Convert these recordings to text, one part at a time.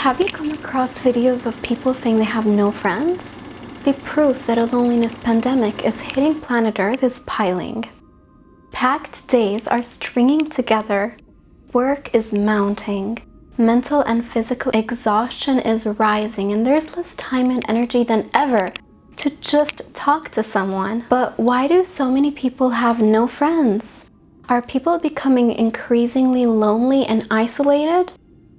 Have you come across videos of people saying they have no friends? They prove that a loneliness pandemic is hitting planet Earth is piling. Packed days are stringing together. Work is mounting. Mental and physical exhaustion is rising, and there's less time and energy than ever to just talk to someone. But why do so many people have no friends? Are people becoming increasingly lonely and isolated?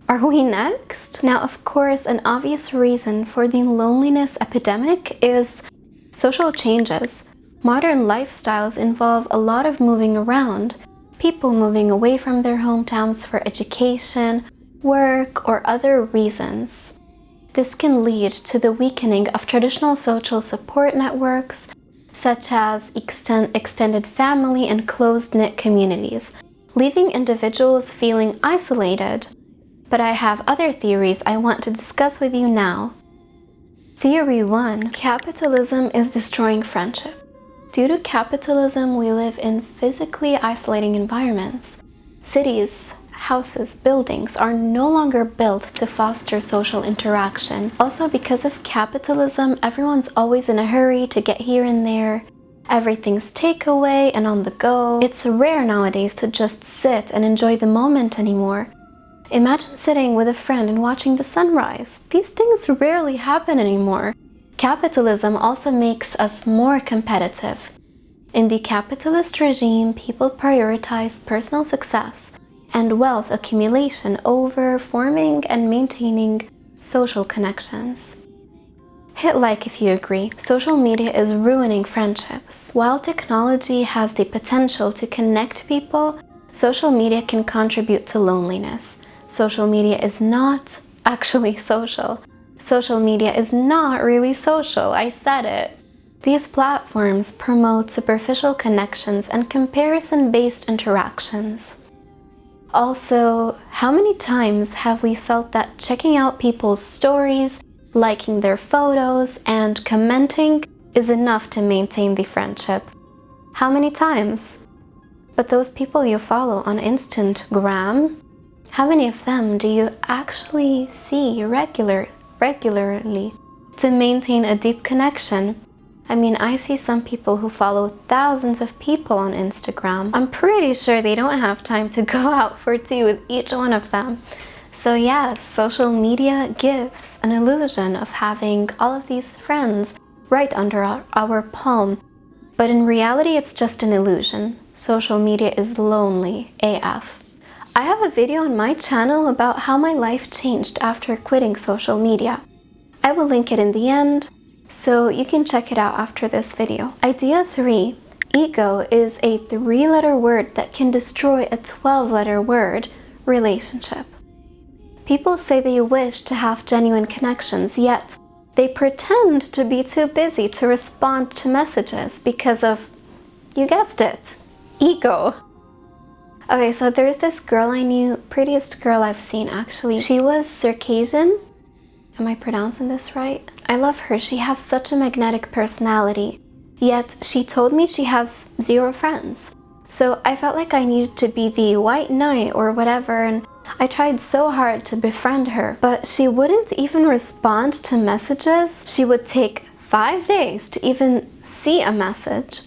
Are we next? Now, of course, an obvious reason for the loneliness epidemic is social changes. Modern lifestyles involve a lot of moving around, people moving away from their hometowns for education, work, or other reasons. This can lead to the weakening of traditional social support networks, such as extended family and close-knit communities, leaving individuals feeling isolated. But I have other theories I want to discuss with you now. Theory 1. Capitalism is destroying friendship. Due to capitalism, we live in physically isolating environments. Cities, houses, buildings are no longer built to foster social interaction. Also, because of capitalism, everyone's always in a hurry to get here and there. Everything's takeaway and on the go. It's rare nowadays to just sit and enjoy the moment anymore. Imagine sitting with a friend and watching the sunrise. These things rarely happen anymore. Capitalism also makes us more competitive. In the capitalist regime, people prioritize personal success and wealth accumulation over forming and maintaining social connections. Hit like if you agree. Social media is ruining friendships. While technology has the potential to connect people, social media can contribute to loneliness. Social media is not actually social. Social media is not really social. I said it. These platforms promote superficial connections and comparison-based interactions. Also, how many times have we felt that checking out people's stories, liking their photos, and commenting is enough to maintain the friendship? How many times? But those people you follow on Instagram, how many of them do you actually see regularly to maintain a deep connection? I mean, I see some people who follow thousands of people on Instagram. I'm pretty sure they don't have time to go out for tea with each one of them. So yes, social media gives an illusion of having all of these friends right under our palm. But in reality, it's just an illusion. Social media is lonely AF. I have a video on my channel about how my life changed after quitting social media. I will link it in the end, so you can check it out after this video. Idea 3. Ego is a 3-letter word that can destroy a 12-letter word, relationship. People say they wish to have genuine connections, yet they pretend to be too busy to respond to messages because of, you guessed it, ego. Okay, so there's this girl I knew, prettiest girl I've seen actually. She was Circassian. Am I pronouncing this right? I love her. She has such a magnetic personality. Yet she told me she has 0 friends. So I felt like I needed to be the white knight or whatever, and I tried so hard to befriend her. But she wouldn't even respond to messages. She would take 5 days to even see a message.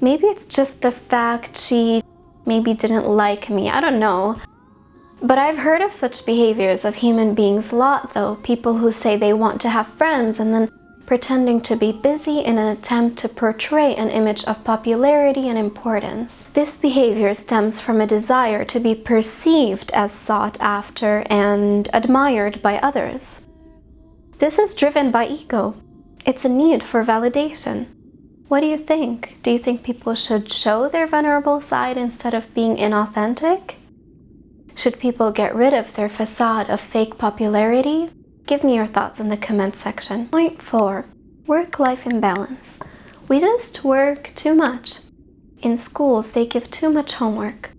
Maybe it's just the fact she maybe didn't like me, I don't know. But I've heard of such behaviors of human beings a lot though. People who say they want to have friends and then pretending to be busy in an attempt to portray an image of popularity and importance. This behavior stems from a desire to be perceived as sought after and admired by others. This is driven by ego. It's a need for validation. What do you think? Do you think people should show their vulnerable side instead of being inauthentic? Should people get rid of their facade of fake popularity? Give me your thoughts in the comment section. Point 4. Work-life imbalance. We just work too much. In schools, they give too much homework.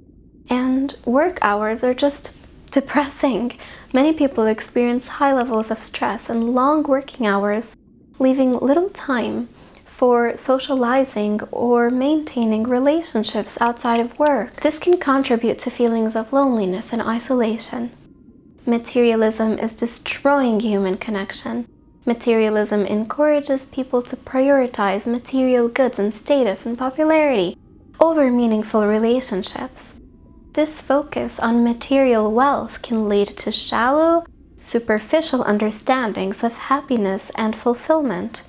And work hours are just depressing. Many people experience high levels of stress and long working hours, leaving little time for socializing or maintaining relationships outside of work. This can contribute to feelings of loneliness and isolation. Materialism is destroying human connection. Materialism encourages people to prioritize material goods and status and popularity over meaningful relationships. This focus on material wealth can lead to shallow, superficial understandings of happiness and fulfillment,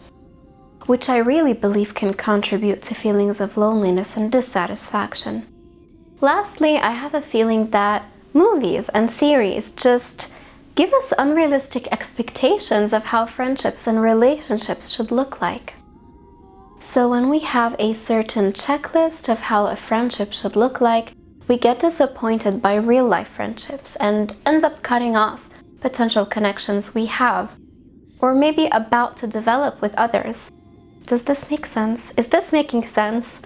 which I really believe can contribute to feelings of loneliness and dissatisfaction. Lastly, I have a feeling that movies and series just give us unrealistic expectations of how friendships and relationships should look like. So when we have a certain checklist of how a friendship should look like, we get disappointed by real-life friendships and end up cutting off potential connections we have, or maybe about to develop with others. Does this make sense? Is this making sense?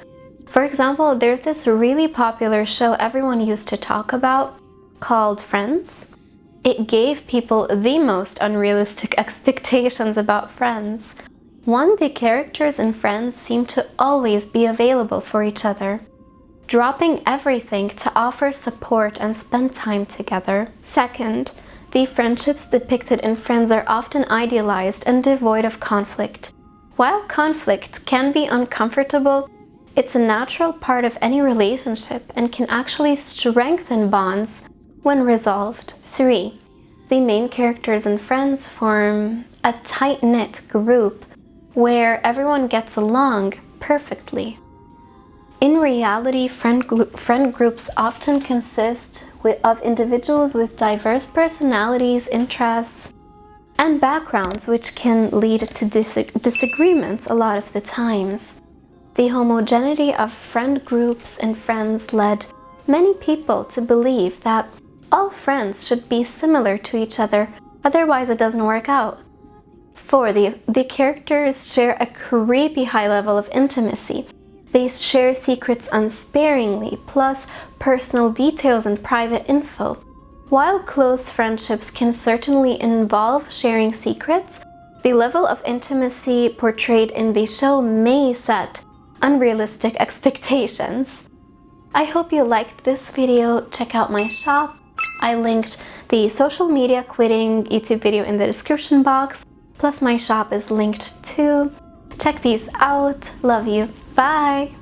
For example, there's this really popular show everyone used to talk about called Friends. It gave people the most unrealistic expectations about friends. One, the characters in Friends seem to always be available for each other, dropping everything to offer support and spend time together. Second, the friendships depicted in Friends are often idealized and devoid of conflict. While conflict can be uncomfortable, it's a natural part of any relationship and can actually strengthen bonds when resolved. 3. The main characters in Friends form a tight-knit group where everyone gets along perfectly. In reality, friend groups often consist of individuals with diverse personalities, interests, and backgrounds, which can lead to disagreements a lot of the times. The homogeneity of friend groups and Friends led many people to believe that all friends should be similar to each other, otherwise it doesn't work out. 4. The characters share a creepy high level of intimacy. They share secrets unsparingly, plus personal details and private info. While close friendships can certainly involve sharing secrets, the level of intimacy portrayed in the show may set unrealistic expectations. I hope you liked this video. Check out my shop. I linked the social media quitting YouTube video in the description box, plus my shop is linked too. Check these out. Love you. Bye!